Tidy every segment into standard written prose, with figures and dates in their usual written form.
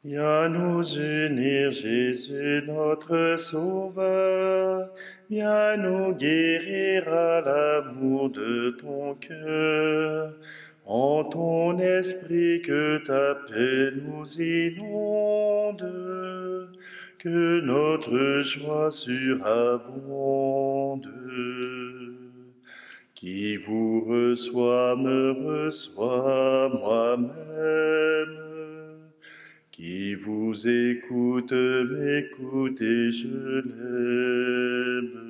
Viens nous unir, Jésus notre Sauveur. Viens nous guérir à l'amour de ton cœur. En ton esprit que ta paix nous inonde, que notre joie surabonde. Qui vous reçoit me reçoit moi-même. Qui vous écoute m'écoute et je l'aime.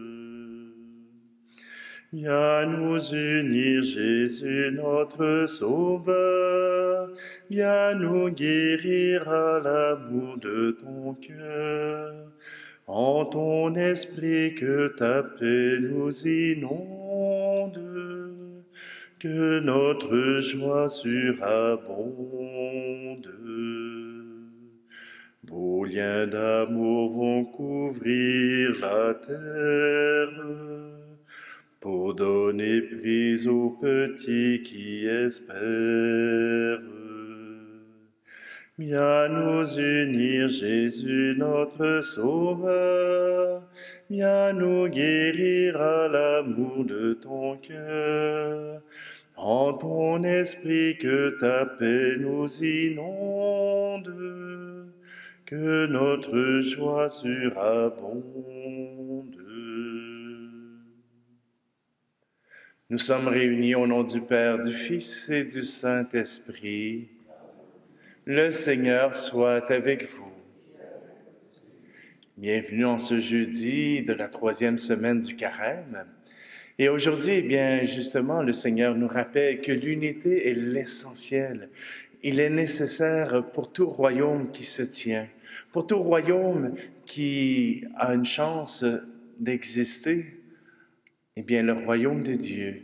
Viens nous unir, Jésus notre Sauveur. Viens nous guérir à l'amour de ton cœur. En ton esprit que ta paix nous inonde, que notre joie surabonde. Vos liens d'amour vont couvrir la terre pour donner prise aux petits qui espèrent. Viens nous unir, Jésus notre Sauveur. Viens nous guérir à l'amour de ton cœur. En ton esprit que ta paix nous inonde, que notre joie surabonde. Nous sommes réunis au nom du Père, du Fils et du Saint-Esprit. Le Seigneur soit avec vous. Bienvenue en ce jeudi de la 3e semaine du Carême. Et aujourd'hui, eh bien, justement, le Seigneur nous rappelle que l'unité est l'essentiel. Il est nécessaire pour tout royaume qui se tient, pour tout royaume qui a une chance d'exister. Eh bien, le royaume de Dieu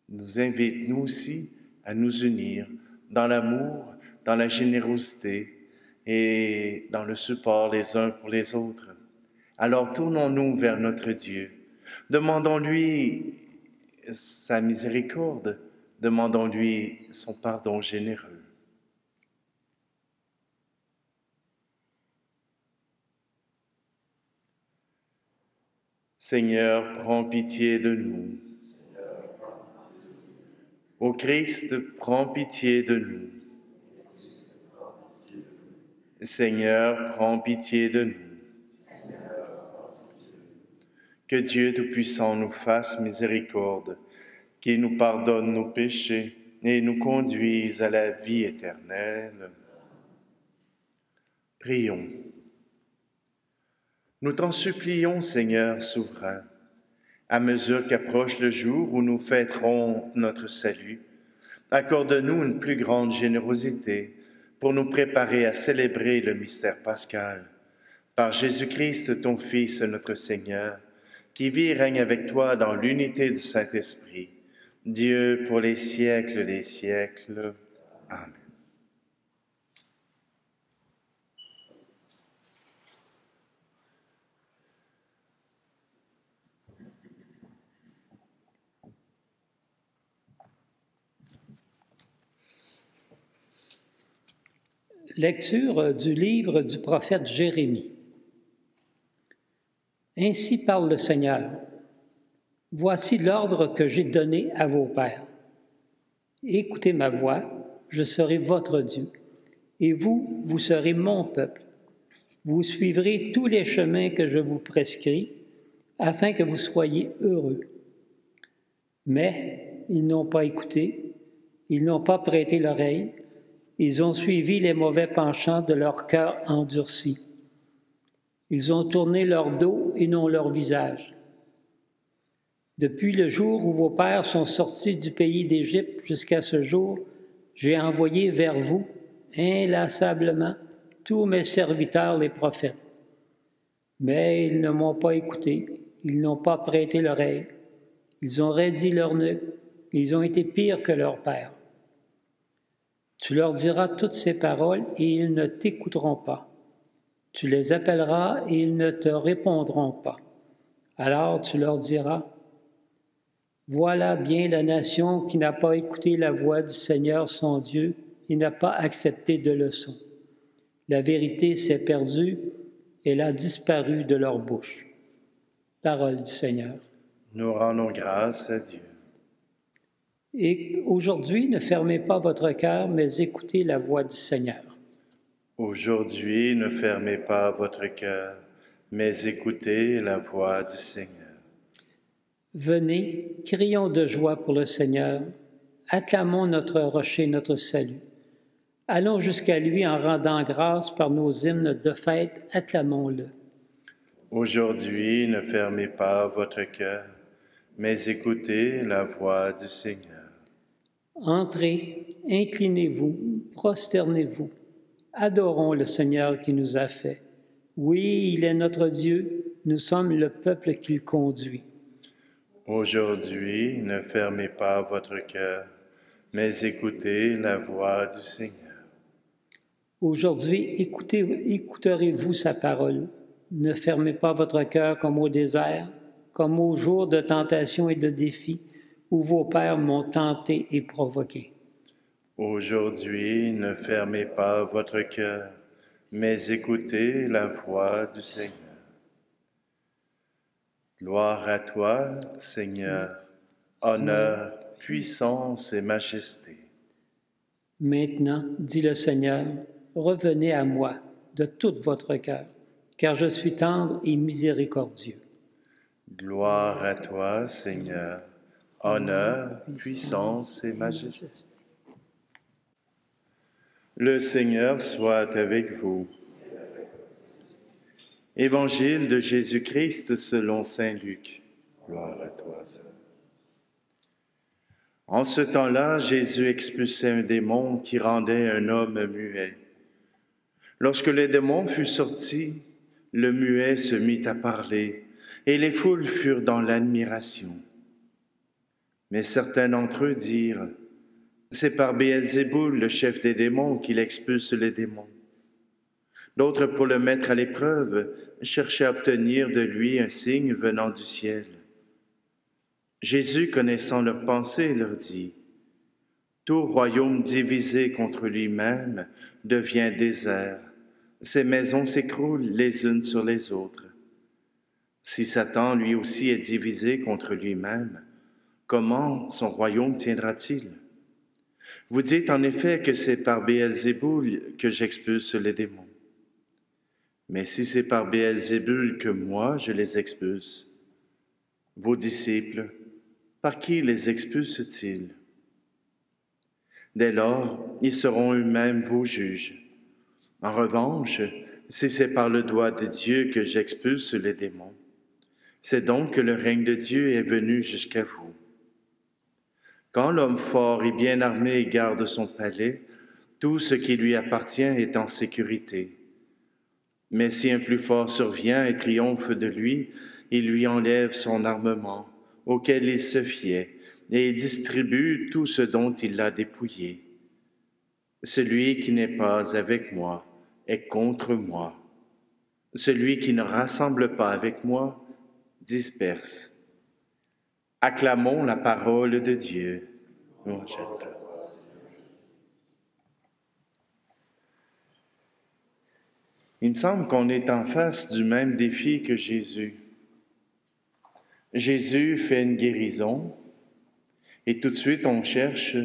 nous invite, nous aussi, à nous unir dans l'amour, dans la générosité et dans le support les uns pour les autres. Alors, tournons-nous vers notre Dieu. Demandons-lui sa miséricorde, demandons-lui son pardon généreux. Seigneur, prends pitié de nous. Ô Christ, prends pitié de nous. Seigneur, prends pitié de nous. Que Dieu Tout-Puissant nous fasse miséricorde, qu'il nous pardonne nos péchés et nous conduise à la vie éternelle. Prions. Nous t'en supplions, Seigneur souverain, à mesure qu'approche le jour où nous fêterons notre salut, accorde-nous une plus grande générosité pour nous préparer à célébrer le mystère pascal. Par Jésus-Christ, ton Fils, notre Seigneur, qui vit et règne avec toi dans l'unité du Saint-Esprit, Dieu pour les siècles des siècles. Amen. Lecture du livre du prophète Jérémie. Ainsi parle le Seigneur. Voici l'ordre que j'ai donné à vos pères. Écoutez ma voix, je serai votre Dieu, et vous, vous serez mon peuple. Vous suivrez tous les chemins que je vous prescris, afin que vous soyez heureux. Mais ils n'ont pas écouté, ils n'ont pas prêté l'oreille, ils ont suivi les mauvais penchants de leur cœur endurci. Ils ont tourné leur dos et non leur visage. Depuis le jour où vos pères sont sortis du pays d'Égypte jusqu'à ce jour, j'ai envoyé vers vous, inlassablement, tous mes serviteurs les prophètes. Mais ils ne m'ont pas écouté, ils n'ont pas prêté l'oreille, ils ont raidi leur nuque, ils ont été pires que leurs pères. Tu leur diras toutes ces paroles et ils ne t'écouteront pas. Tu les appelleras et ils ne te répondront pas. Alors tu leur diras, « Voilà bien la nation qui n'a pas écouté la voix du Seigneur son Dieu et n'a pas accepté de leçon. La vérité s'est perdue, elle a disparu de leur bouche. Parole du Seigneur. Nous rendons grâce à Dieu. Et aujourd'hui, ne fermez pas votre cœur, mais écoutez la voix du Seigneur. Aujourd'hui, ne fermez pas votre cœur, mais écoutez la voix du Seigneur. Venez, crions de joie pour le Seigneur, acclamons notre rocher, notre salut. Allons jusqu'à lui en rendant grâce par nos hymnes de fête, acclamons-le. Aujourd'hui, ne fermez pas votre cœur, mais écoutez la voix du Seigneur. Entrez, inclinez-vous, prosternez-vous. Adorons le Seigneur qui nous a fait. Oui, il est notre Dieu, nous sommes le peuple qu'il conduit. Aujourd'hui, ne fermez pas votre cœur, mais écoutez la voix du Seigneur. Aujourd'hui, écouterez-vous sa parole. Ne fermez pas votre cœur comme au désert, comme au jour de tentation et de défi, où vos pères m'ont tenté et provoqué. Aujourd'hui, ne fermez pas votre cœur, mais écoutez la voix du Seigneur. Gloire à toi, Seigneur, honneur, puissance et majesté. Maintenant, dit le Seigneur, revenez à moi de tout votre cœur, car je suis tendre et miséricordieux. Gloire à toi, Seigneur, honneur, puissance et majesté. Le Seigneur soit avec vous. Évangile de Jésus-Christ selon saint Luc. Gloire à toi, Seigneur. En ce temps-là, Jésus expulsait un démon qui rendait un homme muet. Lorsque le démon fut sorti, le muet se mit à parler, et les foules furent dans l'admiration. Mais certains d'entre eux dirent, « C'est par Béelzéboul, le chef des démons, qu'il expulse les démons. » D'autres, pour le mettre à l'épreuve, cherchaient à obtenir de lui un signe venant du ciel. Jésus, connaissant leurs pensées, leur dit, « Tout royaume divisé contre lui-même devient désert. Ses maisons s'écroulent les unes sur les autres. Si Satan, lui aussi, est divisé contre lui-même, comment son royaume tiendra-t-il? Vous dites en effet que c'est par Béelzéboul que j'expulse les démons. Mais si c'est par Béelzéboul que moi je les expulse, vos disciples, par qui les expulsent-ils? Dès lors, ils seront eux-mêmes vos juges. En revanche, si c'est par le doigt de Dieu que j'expulse les démons, c'est donc que le règne de Dieu est venu jusqu'à vous. Quand l'homme fort et bien armé garde son palais, tout ce qui lui appartient est en sécurité. Mais si un plus fort survient et triomphe de lui, il lui enlève son armement, auquel il se fiait, et il distribue tout ce dont il l'a dépouillé. Celui qui n'est pas avec moi est contre moi. Celui qui ne rassemble pas avec moi disperse. Acclamons la parole de Dieu. Il me semble qu'on est en face du même défi que Jésus. Jésus fait une guérison et tout de suite on cherche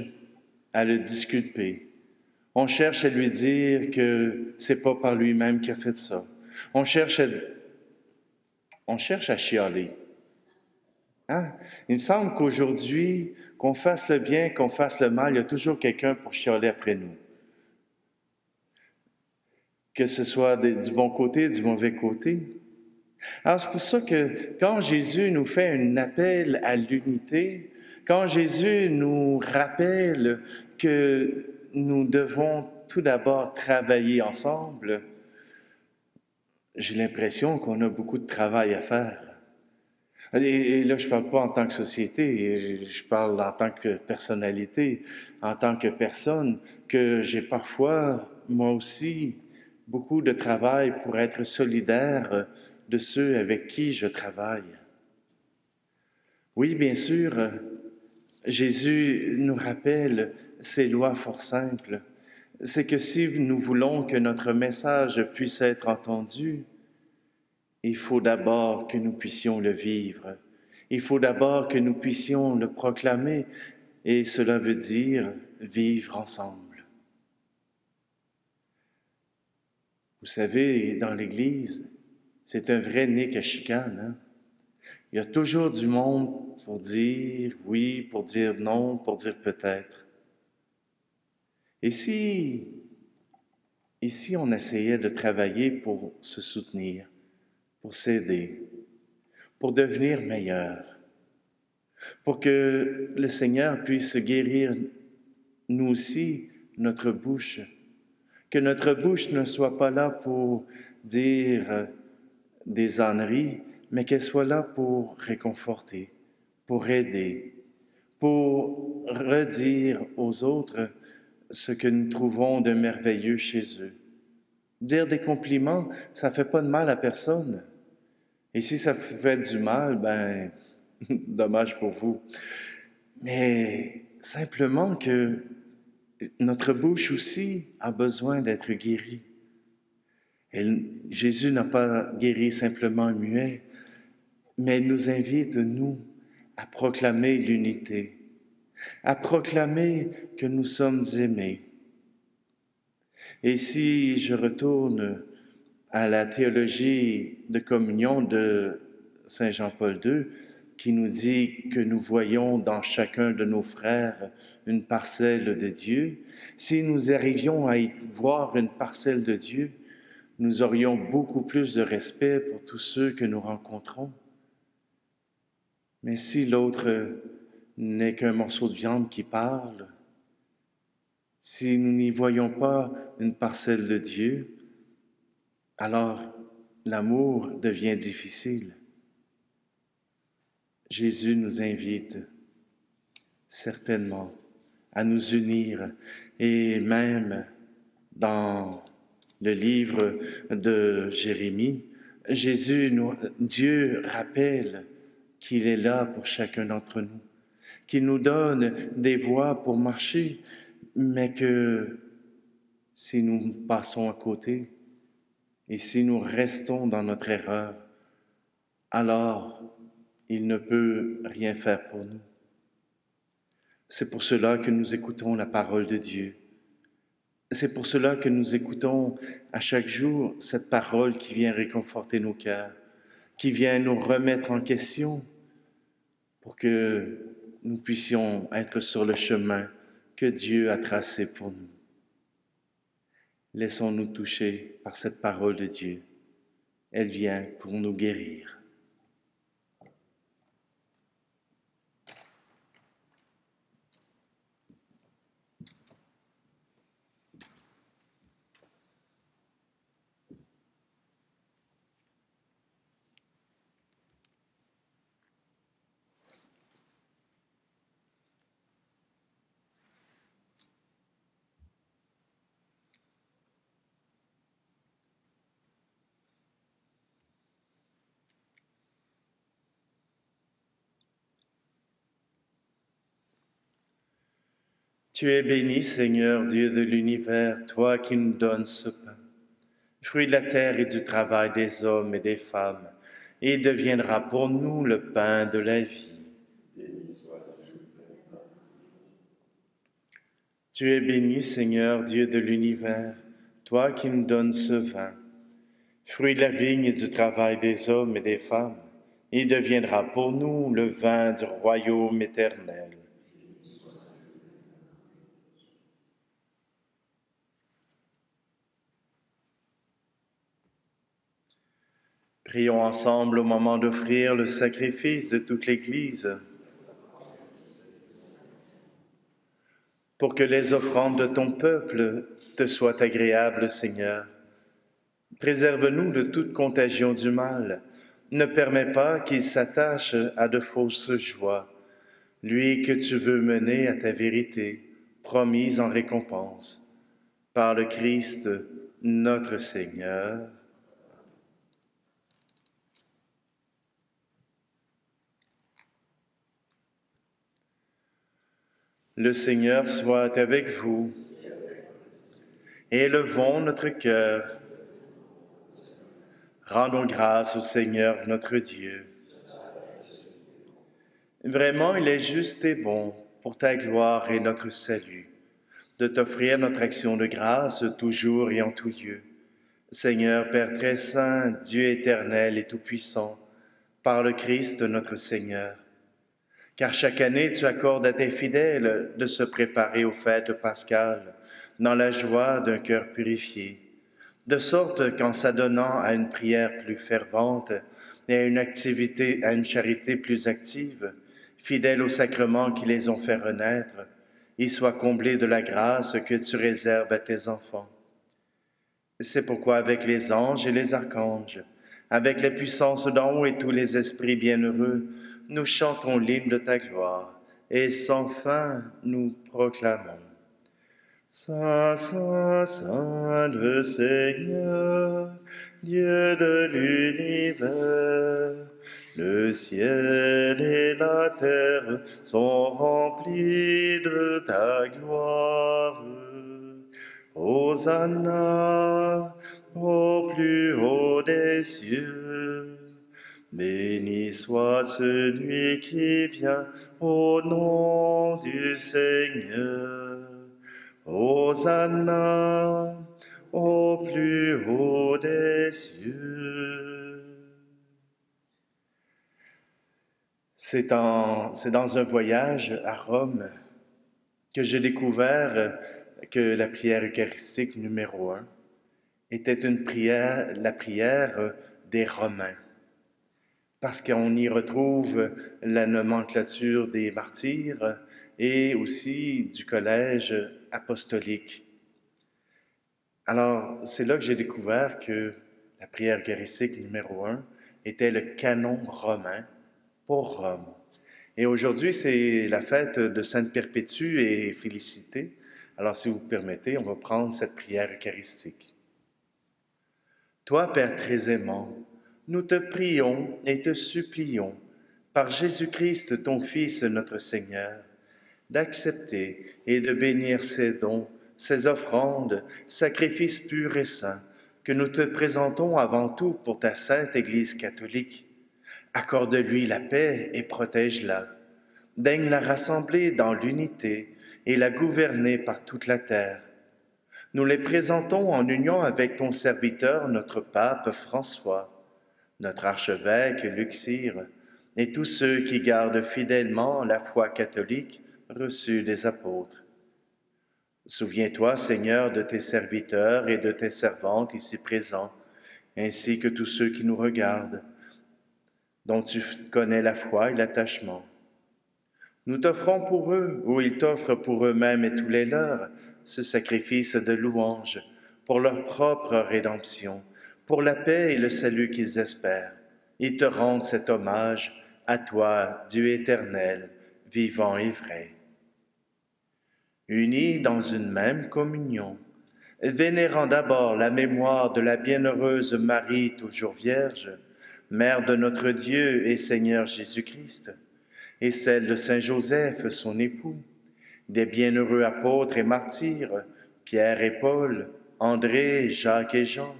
à le disculper. On cherche à lui dire que c'est pas par lui-même qu'il a fait ça. On cherche à chialer. Hein? Il me semble qu'aujourd'hui, qu'on fasse le bien, qu'on fasse le mal, il y a toujours quelqu'un pour chialer après nous. Que ce soit du bon côté, du mauvais côté. Alors c'est pour ça que quand Jésus nous fait un appel à l'unité, quand Jésus nous rappelle que nous devons tout d'abord travailler ensemble, j'ai l'impression qu'on a beaucoup de travail à faire. Et là, je ne parle pas en tant que société, je parle en tant que personnalité, en tant que personne, que j'ai parfois, moi aussi, beaucoup de travail pour être solidaire de ceux avec qui je travaille. Oui, bien sûr, Jésus nous rappelle ces lois fort simples. c'est que si nous voulons que notre message puisse être entendu, il faut d'abord que nous puissions le vivre. Il faut d'abord que nous puissions le proclamer, et cela veut dire vivre ensemble. Vous savez, dans l'Église, c'est un vrai nez à chicane, hein? Il y a toujours du monde pour dire oui, pour dire non, pour dire peut-être. Et si on essayait de travailler pour se soutenir, pour s'aider, pour devenir meilleur, pour que le Seigneur puisse guérir nous aussi notre bouche, que notre bouche ne soit pas là pour dire des âneries, mais qu'elle soit là pour réconforter, pour aider, pour redire aux autres ce que nous trouvons de merveilleux chez eux. Dire des compliments, ça ne fait pas de mal à personne. Et si ça fait du mal, ben, dommage pour vous. Mais simplement que notre bouche aussi a besoin d'être guérie. Jésus n'a pas guéri simplement un muet, mais il nous invite, nous, à proclamer l'unité, à proclamer que nous sommes aimés. Et si je retourne à la théologie de communion de Saint Jean-Paul II, qui nous dit que nous voyons dans chacun de nos frères une parcelle de Dieu, si nous arrivions à y voir une parcelle de Dieu, nous aurions beaucoup plus de respect pour tous ceux que nous rencontrons. Mais si l'autre n'est qu'un morceau de viande qui parle, si nous n'y voyons pas une parcelle de Dieu, alors l'amour devient difficile. Jésus nous invite certainement à nous unir, et même dans le livre de Jérémie, Dieu rappelle qu'il est là pour chacun d'entre nous, qu'il nous donne des voies pour marcher, mais que si nous passons à côté et si nous restons dans notre erreur, alors il ne peut rien faire pour nous. C'est pour cela que nous écoutons la parole de Dieu. C'est pour cela que nous écoutons à chaque jour cette parole qui vient réconforter nos cœurs, qui vient nous remettre en question pour que nous puissions être sur le chemin que Dieu a tracé pour nous. Laissons-nous toucher par cette parole de Dieu. Elle vient pour nous guérir. Tu es béni, Seigneur, Dieu de l'univers, toi qui nous donnes ce pain, fruit de la terre et du travail des hommes et des femmes, et deviendra pour nous le pain de la vie. Tu es béni, Seigneur, Dieu de l'univers, toi qui nous donnes ce vin, fruit de la vigne et du travail des hommes et des femmes, et deviendra pour nous le vin du royaume éternel. Prions ensemble au moment d'offrir le sacrifice de toute l'Église. Pour que les offrandes de ton peuple te soient agréables, Seigneur. Préserve-nous de toute contagion du mal. Ne permets pas qu'il s'attache à de fausses joies, lui que tu veux mener à ta vérité, promise en récompense. Par le Christ, notre Seigneur. Le Seigneur soit avec vous. Élevons notre cœur. Rendons grâce au Seigneur notre Dieu. Vraiment, il est juste et bon, pour ta gloire et notre salut, de t'offrir notre action de grâce toujours et en tout lieu. Seigneur, Père très saint, Dieu éternel et tout-puissant, par le Christ notre Seigneur. Car chaque année, tu accordes à tes fidèles de se préparer aux fêtes pascales dans la joie d'un cœur purifié, de sorte qu'en s'adonnant à une prière plus fervente et à une charité plus active, fidèles aux sacrements qui les ont fait renaître, ils soient comblés de la grâce que tu réserves à tes enfants. C'est pourquoi avec les anges et les archanges, avec les puissances d'en haut et tous les esprits bienheureux, nous chantons l'hymne de ta gloire, et sans fin nous proclamons. Saint, Saint, Saint le Seigneur, Dieu de l'univers, le ciel et la terre sont remplis de ta gloire. Hosanna au plus haut des cieux. Béni soit celui qui vient au nom du Seigneur. Hosanna au plus haut des cieux. C'est dans un voyage à Rome que j'ai découvert que la prière eucharistique numéro 1 était la prière des Romains, parce qu'on y retrouve la nomenclature des martyrs et aussi du collège apostolique. Alors, c'est là que j'ai découvert que la prière eucharistique numéro 1 était le canon romain pour Rome. Et aujourd'hui, c'est la fête de Sainte Perpétue et Félicité. Alors, si vous permettez, on va prendre cette prière eucharistique. Toi, Père très aimant, nous te prions et te supplions, par Jésus-Christ, ton Fils, notre Seigneur, d'accepter et de bénir ces dons, ces offrandes, sacrifices purs et saints, que nous te présentons avant tout pour ta sainte Église catholique. Accorde-lui la paix et protège-la. Daigne la rassembler dans l'unité et la gouverner par toute la terre. Nous les présentons en union avec ton serviteur, notre pape François, notre archevêque Luxire, et tous ceux qui gardent fidèlement la foi catholique reçue des apôtres. Souviens-toi, Seigneur, de tes serviteurs et de tes servantes ici présents, ainsi que tous ceux qui nous regardent, dont tu connais la foi et l'attachement. Nous t'offrons pour eux, ou ils t'offrent pour eux-mêmes et tous les leurs, ce sacrifice de louange, pour leur propre rédemption, pour la paix et le salut qu'ils espèrent. Ils te rendent cet hommage à toi, Dieu éternel, vivant et vrai. Unis dans une même communion, vénérant d'abord la mémoire de la bienheureuse Marie, toujours vierge, Mère de notre Dieu et Seigneur Jésus-Christ, et celle de Saint Joseph, son époux, des bienheureux apôtres et martyrs, Pierre et Paul, André, Jacques et Jean,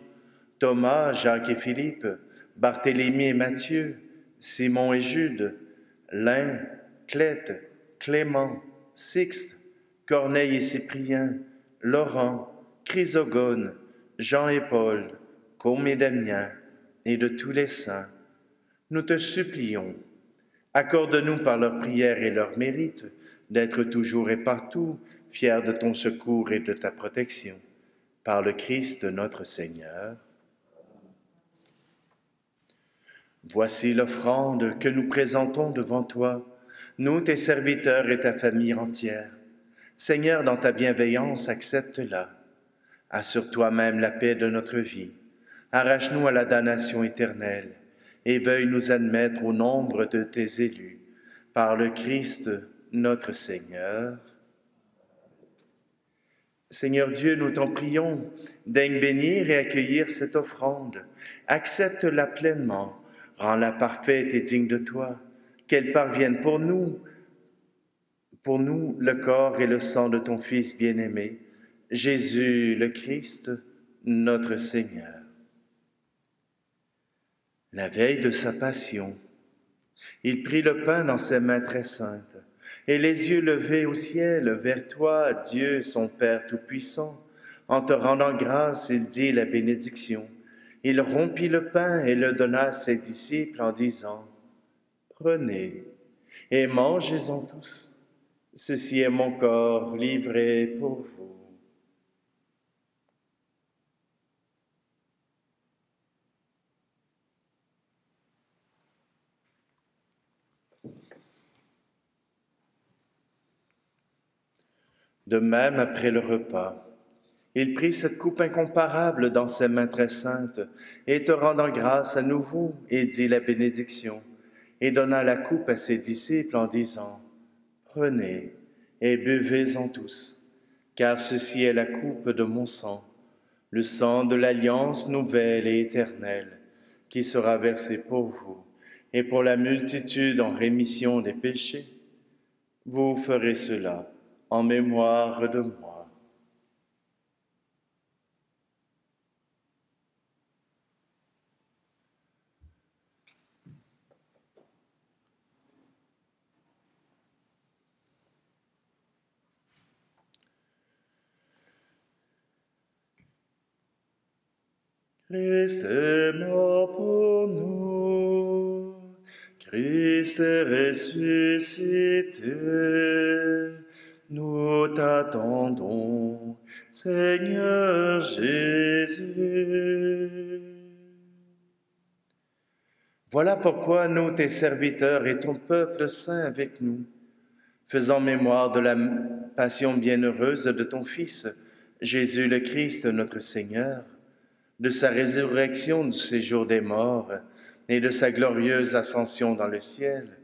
Thomas, Jacques et Philippe, Barthélemy et Matthieu, Simon et Jude, Lin, Clète, Clément, Sixte, Corneille et Cyprien, Laurent, Chrysogone, Jean et Paul, Côme et Damien, et de tous les saints, nous te supplions, accorde-nous par leurs prières et leurs mérites d'être toujours et partout fiers de ton secours et de ta protection, par le Christ notre Seigneur. Voici l'offrande que nous présentons devant toi, nous, tes serviteurs et ta famille entière. Seigneur, dans ta bienveillance, accepte-la. Assure toi-même la paix de notre vie. Arrache-nous à la damnation éternelle et veuille nous admettre au nombre de tes élus, par le Christ notre Seigneur. Seigneur Dieu, nous t'en prions, daigne bénir et accueillir cette offrande. Accepte-la pleinement, rends-la parfaite et digne de toi, qu'elle parvienne pour nous le corps et le sang de ton Fils bien-aimé, Jésus le Christ, notre Seigneur. La veille de sa passion, il prit le pain dans ses mains très saintes, et les yeux levés au ciel vers toi, Dieu, son Père Tout-Puissant. En te rendant grâce, il dit la bénédiction. Il rompit le pain et le donna à ses disciples en disant, « Prenez et mangez-en tous. Ceci est mon corps livré pour vous. » De même, après le repas, il prit cette coupe incomparable dans ses mains très saintes, et te rendant grâce à nouveau, et dit la bénédiction, et donna la coupe à ses disciples en disant, « Prenez et buvez-en tous, car ceci est la coupe de mon sang, le sang de l'alliance nouvelle et éternelle, qui sera versé pour vous et pour la multitude en rémission des péchés. Vous ferez cela en mémoire de moi. » Christ est mort pour nous, Christ est ressuscité, nous t'attendons, Seigneur Jésus. Voilà pourquoi nous, tes serviteurs et ton peuple saint avec nous, faisant mémoire de la passion bienheureuse de ton Fils, Jésus le Christ, notre Seigneur, de sa résurrection du séjour des morts et de sa glorieuse ascension dans le ciel,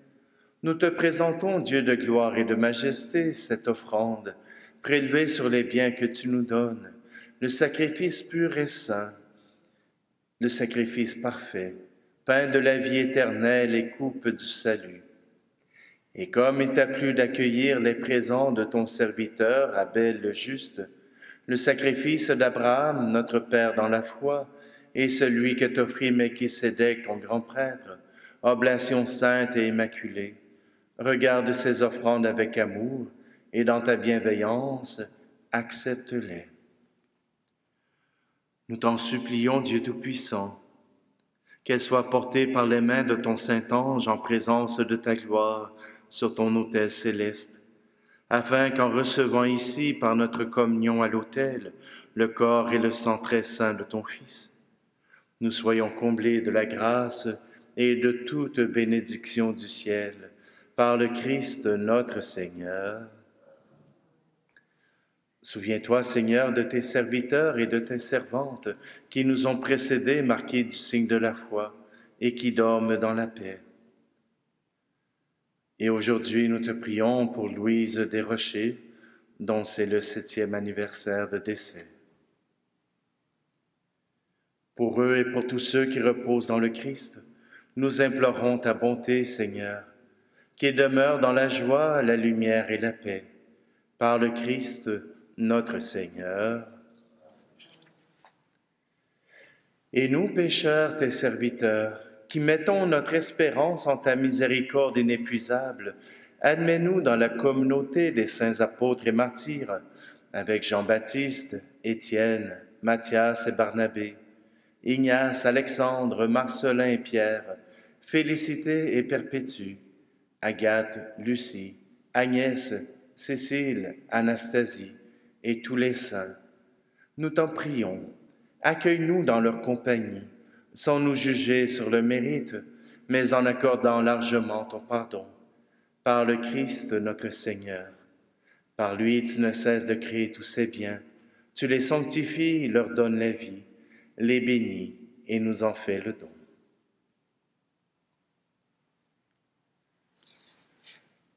nous te présentons, Dieu de gloire et de majesté, cette offrande, prélevée sur les biens que tu nous donnes, le sacrifice pur et saint, le sacrifice parfait, pain de la vie éternelle et coupe du salut. Et comme il t'a plu d'accueillir les présents de ton serviteur, Abel le juste, le sacrifice d'Abraham, notre Père dans la foi, et celui que t'offrit Melchisédek, ton grand prêtre, oblation sainte et immaculée, regarde ces offrandes avec amour, et dans ta bienveillance, accepte-les. Nous t'en supplions, Dieu Tout-Puissant, qu'elles soient portées par les mains de ton Saint-Ange en présence de ta gloire sur ton autel céleste, afin qu'en recevant ici, par notre communion à l'autel, le corps et le sang très saint de ton Fils, nous soyons comblés de la grâce et de toute bénédiction du ciel, par le Christ notre Seigneur. Souviens-toi, Seigneur, de tes serviteurs et de tes servantes qui nous ont précédés, marqués du signe de la foi, et qui dorment dans la paix. Et aujourd'hui, nous te prions pour Louise Desrochers, dont c'est le 7e anniversaire de décès. Pour eux et pour tous ceux qui reposent dans le Christ, nous implorons ta bonté, Seigneur, qu'ils demeurent dans la joie, la lumière et la paix, par le Christ, notre Seigneur. Et nous, pécheurs, tes serviteurs, qui mettons notre espérance en ta miséricorde inépuisable, admets-nous dans la communauté des saints apôtres et martyrs, avec Jean-Baptiste, Étienne, Matthias et Barnabé, Ignace, Alexandre, Marcelin et Pierre, Félicité et Perpétue, Agathe, Lucie, Agnès, Cécile, Anastasie et tous les saints. Nous t'en prions, accueille-nous dans leur compagnie, sans nous juger sur le mérite, mais en accordant largement ton pardon. Par le Christ notre Seigneur. Par lui, tu ne cesses de créer tous ces biens. Tu les sanctifies, leur donnes la vie, les bénis et nous en fais le don.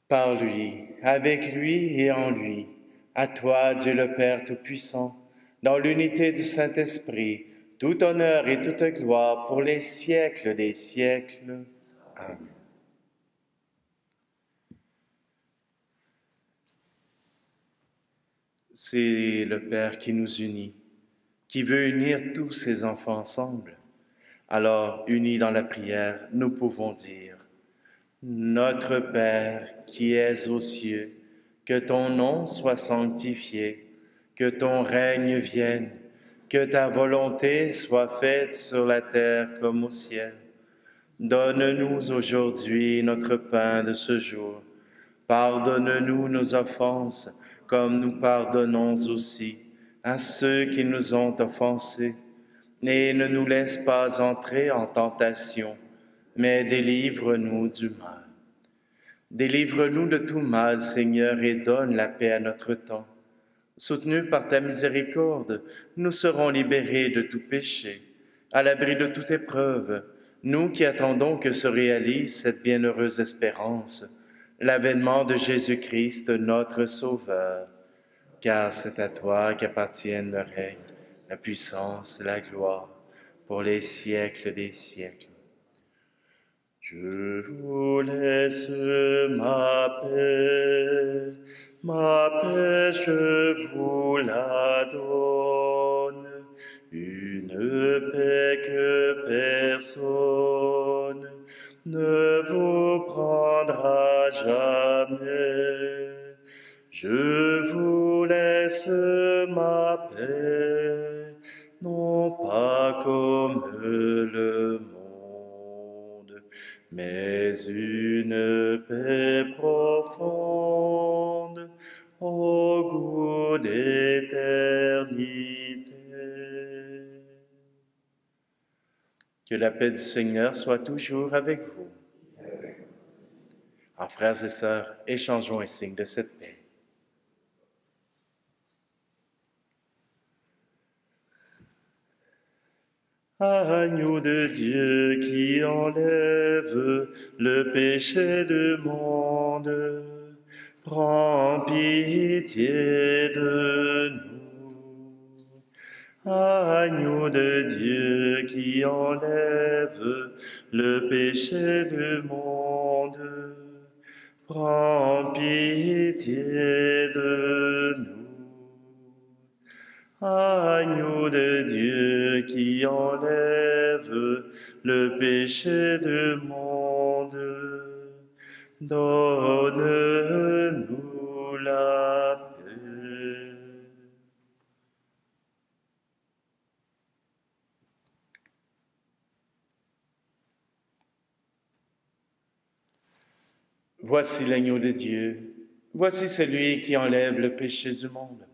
Par lui, avec lui et en lui, à toi, Dieu le Père Tout-Puissant, dans l'unité du Saint-Esprit, tout honneur et toute gloire pour les siècles des siècles. Amen. C'est le Père qui nous unit, qui veut unir tous ses enfants ensemble. Alors, unis dans la prière, nous pouvons dire: Notre Père qui es aux cieux, que ton nom soit sanctifié, que ton règne vienne, que ta volonté soit faite sur la terre comme au ciel. Donne-nous aujourd'hui notre pain de ce jour. Pardonne-nous nos offenses, comme nous pardonnons aussi à ceux qui nous ont offensés. Et ne nous laisse pas entrer en tentation, mais délivre-nous du mal. Délivre-nous de tout mal, Seigneur, et donne la paix à notre temps. Soutenus par ta miséricorde, nous serons libérés de tout péché, à l'abri de toute épreuve, nous qui attendons que se réalise cette bienheureuse espérance, l'avènement de Jésus-Christ, notre Sauveur. Car c'est à toi qu'appartiennent le règne, la puissance, la gloire, pour les siècles des siècles. Je vous laisse ma paix je vous la donne, une paix que personne ne vous prendra jamais. Je vous laisse ma paix, non pas comme le monde, mais une paix profonde, au goût d'éternité. Que la paix du Seigneur soit toujours avec vous. Alors, frères et sœurs, échangeons un signe de cette paix. Agneau de Dieu qui enlève le péché du monde, prends pitié de nous. Agneau de Dieu qui enlève le péché du monde, prends pitié de nous. Agneau de Dieu qui enlève le péché du monde, donne-nous la paix. Voici l'agneau de Dieu, voici celui qui enlève le péché du monde.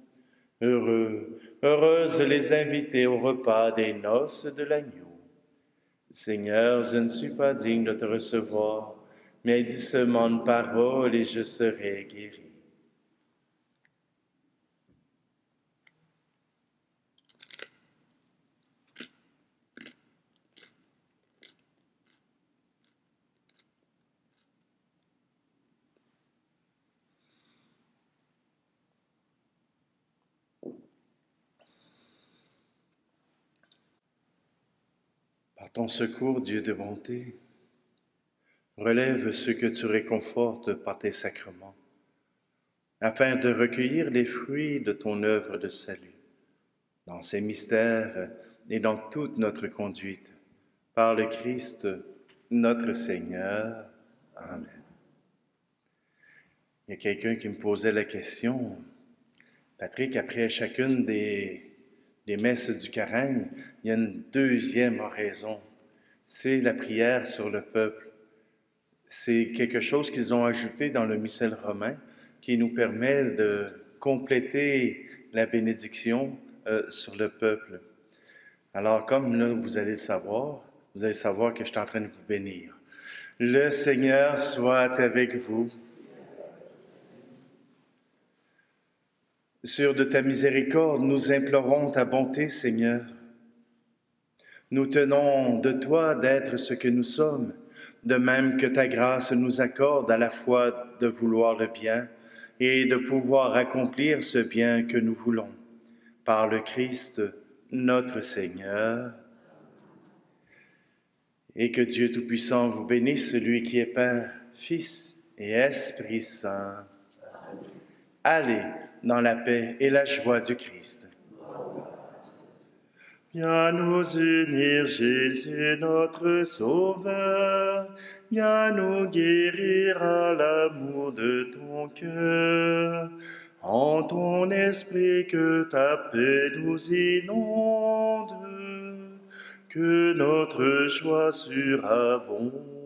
Heureux, heureuses les invités au repas des noces de l'agneau. Seigneur, je ne suis pas digne de te recevoir, mais dis seulement une parole et je serai guéri. Par ton secours, Dieu de bonté, relève ceux que tu réconfortes par tes sacrements, afin de recueillir les fruits de ton œuvre de salut, dans ces mystères et dans toute notre conduite, par le Christ, notre Seigneur. Amen. Il y a quelqu'un qui me posait la question, Patrick, après chacune des messes du carême, il y a une deuxième oraison, c'est la prière sur le peuple. C'est quelque chose qu'ils ont ajouté dans le missel romain qui nous permet de compléter la bénédiction sur le peuple. Alors, comme là, vous allez savoir que je suis en train de vous bénir. Le Seigneur soit avec vous. Sûr de ta miséricorde, nous implorons ta bonté, Seigneur. Nous tenons de toi d'être ce que nous sommes, de même que ta grâce nous accorde à la fois de vouloir le bien et de pouvoir accomplir ce bien que nous voulons. Par le Christ, notre Seigneur. Et que Dieu Tout-Puissant vous bénisse, celui qui est Père, Fils et Esprit Saint. Allez, dans la paix et la joie du Christ. Viens nous unir, Jésus, notre Sauveur. Viens nous guérir à l'amour de ton cœur. En ton esprit que ta paix nous inonde, que notre joie surabonde.